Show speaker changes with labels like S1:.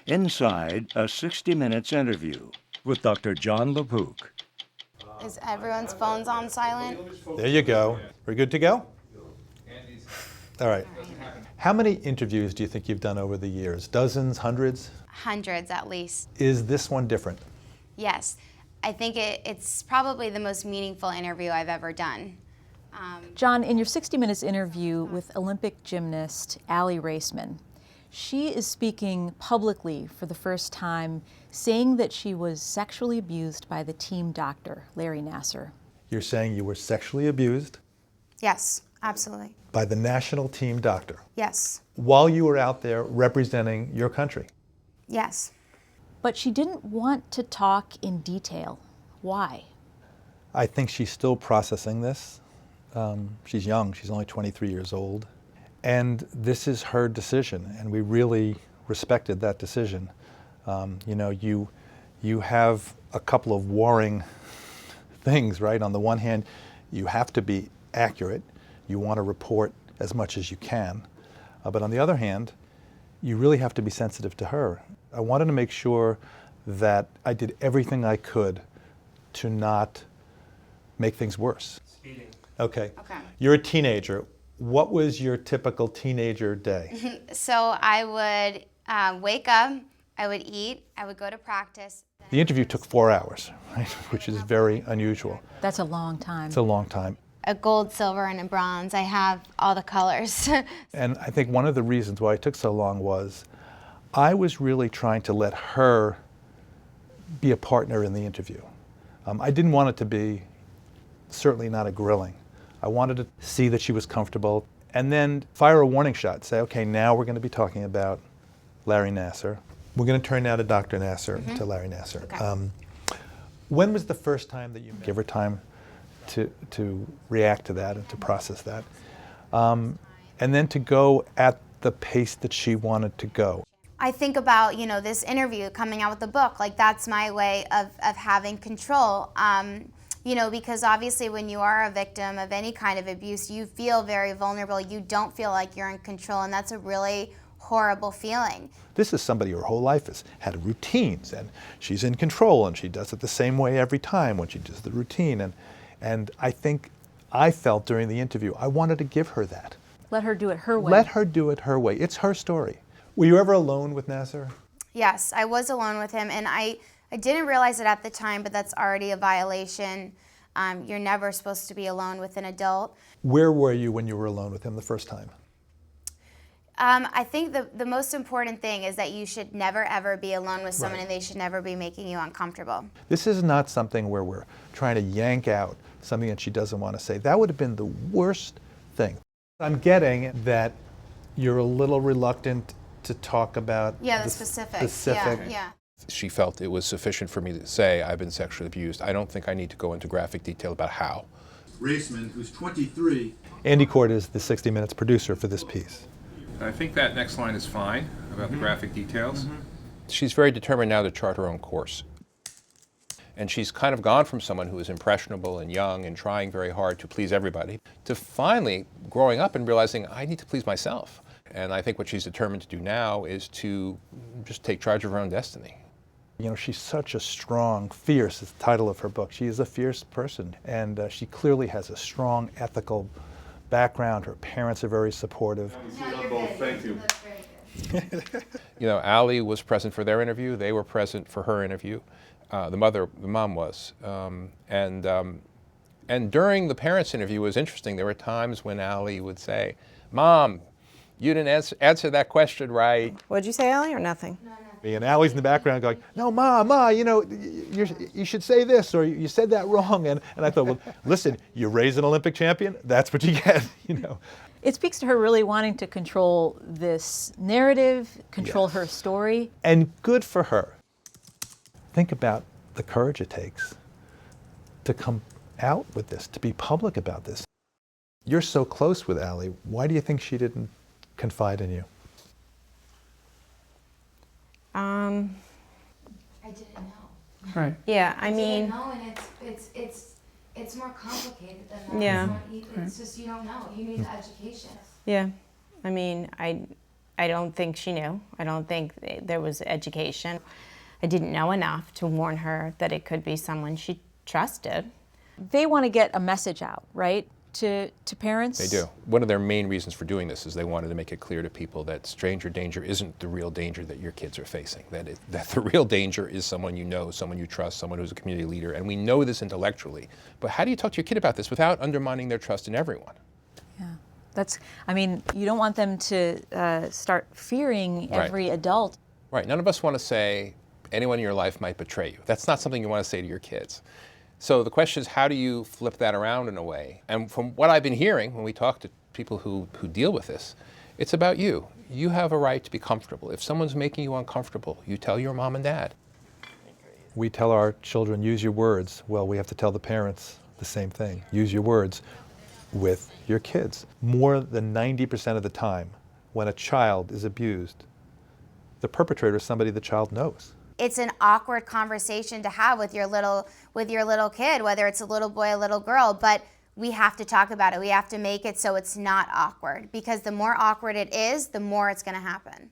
S1: Inside a 60 Minutes interview with Dr. John LaPook.
S2: Is everyone's phones on silent?
S3: There you go. We're good to go? All right. How many interviews do you think you've done over the years? Dozens, hundreds?
S2: Hundreds at least.
S3: Is this one different?
S2: Yes. I think it's probably the most meaningful interview I've ever done.
S4: John, in your 60 Minutes interview with Olympic gymnast Aly Raisman, she is speaking publicly for the first time, saying that she was sexually abused by the team doctor, Larry Nassar.
S3: You're saying you were sexually abused?
S2: Yes, absolutely.
S3: By the national team doctor?
S2: Yes.
S3: While you were out there representing your country?
S2: Yes.
S4: But she didn't want to talk in detail. Why?
S3: I think she's still processing this. She's young, she's only 23 years old. And this is her decision, and we really respected that decision. You know, you have a couple of warring things, right? On the one hand, you have to be accurate. You want to report as much as you can. But on the other hand, you really have to be sensitive to her. I wanted to make sure that I did everything I could to not make things worse.
S2: Speeding.
S3: Okay. You're a teenager. What was your typical teenager day?
S2: So I would wake up, I would eat, I would go to practice.
S3: The interview took 4 hours, right? Which is very unusual.
S4: That's a long time.
S3: It's a long time.
S2: A gold, silver, and a bronze. I have all the colors.
S3: And I think one of the reasons why it took so long was I was really trying to let her be a partner in the interview. I didn't want it to be certainly not a grilling. I wanted to see that she was comfortable and then fire a warning shot. Say, okay, now we're going to be talking about Larry Nassar. We're going to turn now to Dr. Nassar, to Larry Nassar.
S2: Okay.
S3: When was the first time that you give her time to react to that and to process that? And then to go at the pace that she wanted to go.
S2: I think about, you know, this interview, coming out with the book, like that's my way of having control. You know, because obviously when you are a victim of any kind of abuse, you feel very vulnerable. You don't feel like you're in control, and that's a really horrible feeling.
S3: This is somebody her whole life has had routines, and she's in control, and she does it the same way every time when she does the routine. And I think I felt during the interview, I wanted to give her that.
S4: Let her do it her way.
S3: Let her do it her way. It's her story. Were you ever alone with Nassar?
S2: Yes, I was alone with him, and I didn't realize it at the time, but that's already a violation. You're never supposed to be alone with an adult.
S3: Where were you when you were alone with him the first time?
S2: I think the most important thing is that you should never ever be alone with someone, and they should never be making you uncomfortable.
S3: This is not something where we're trying to yank out something that she doesn't want to say. That would have been the worst thing. I'm getting that you're a little reluctant to talk about
S2: the specifics. Yeah.
S5: She felt it was sufficient for me to say I've been sexually abused. I don't think I need to go into graphic detail about how.
S6: Raisman, who's 23.
S3: Andy Cord is the 60 Minutes producer for this piece.
S7: I think that next line is fine about the graphic details.
S5: She's very determined now to chart her own course. And she's kind of gone from someone who is impressionable and young and trying very hard to please everybody to finally growing up and realizing I need to please myself. And I think what she's determined to do now is to just take charge of her own destiny.
S3: You know, she's such a strong, fierce is the title of her book. She is a fierce person, and she clearly has a strong ethical background. Her parents are very supportive.
S6: Thank you.
S5: You know, Aly was present for their interview. They were present for her interview. The mom was. And during the parents' interview, it was interesting. There were times when Aly would say, "Mom, you didn't answer that question right."
S8: What'd you say, Aly, or nothing?
S2: No.
S3: And Aly's in the background going, "No, Ma, you know, you should say this, or you said that wrong." And I thought, well, listen, you raise an Olympic champion, that's what you get, you know.
S4: It speaks to her really wanting to control this narrative, control her story.
S3: And good for her. Think about the courage it takes to come out with this, to be public about this. You're so close with Aly. Why do you think she didn't confide in you?
S2: I didn't know.
S7: Right.
S8: Yeah, I
S2: I
S8: mean,
S2: didn't know, and it's more complicated than that.
S8: Yeah.
S2: It's just you don't know. You need the education.
S8: yeah, I mean, I don't think she knew. I don't think there was education. I didn't know enough to warn her that it could be someone she trusted.
S4: They want to get a message out, right, to parents?
S5: They do. One of their main reasons for doing this is they wanted to make it clear to people that stranger danger isn't the real danger that your kids are facing, that the real danger is someone you know, someone you trust, someone who's a community leader. And we know this intellectually, but how do you talk to your kid about this without undermining their trust in everyone?
S4: Yeah, I mean, you don't want them to start fearing every adult.
S5: Right, none of us want to say anyone in your life might betray you. That's not something you want to say to your kids. So the question is, how do you flip that around in a way? And from what I've been hearing when we talk to people who deal with this, it's about you. You have a right to be comfortable. If someone's making you uncomfortable, you tell your mom and dad.
S3: We tell our children, use your words. Well, we have to tell the parents the same thing. Use your words with your kids. More than 90% of the time, when a child is abused, the perpetrator is somebody the child knows.
S2: It's an awkward conversation to have with your little kid, whether it's a little boy, a little girl, but we have to talk about it. We have to make it so it's not awkward, because the more awkward it is, the more it's going to happen.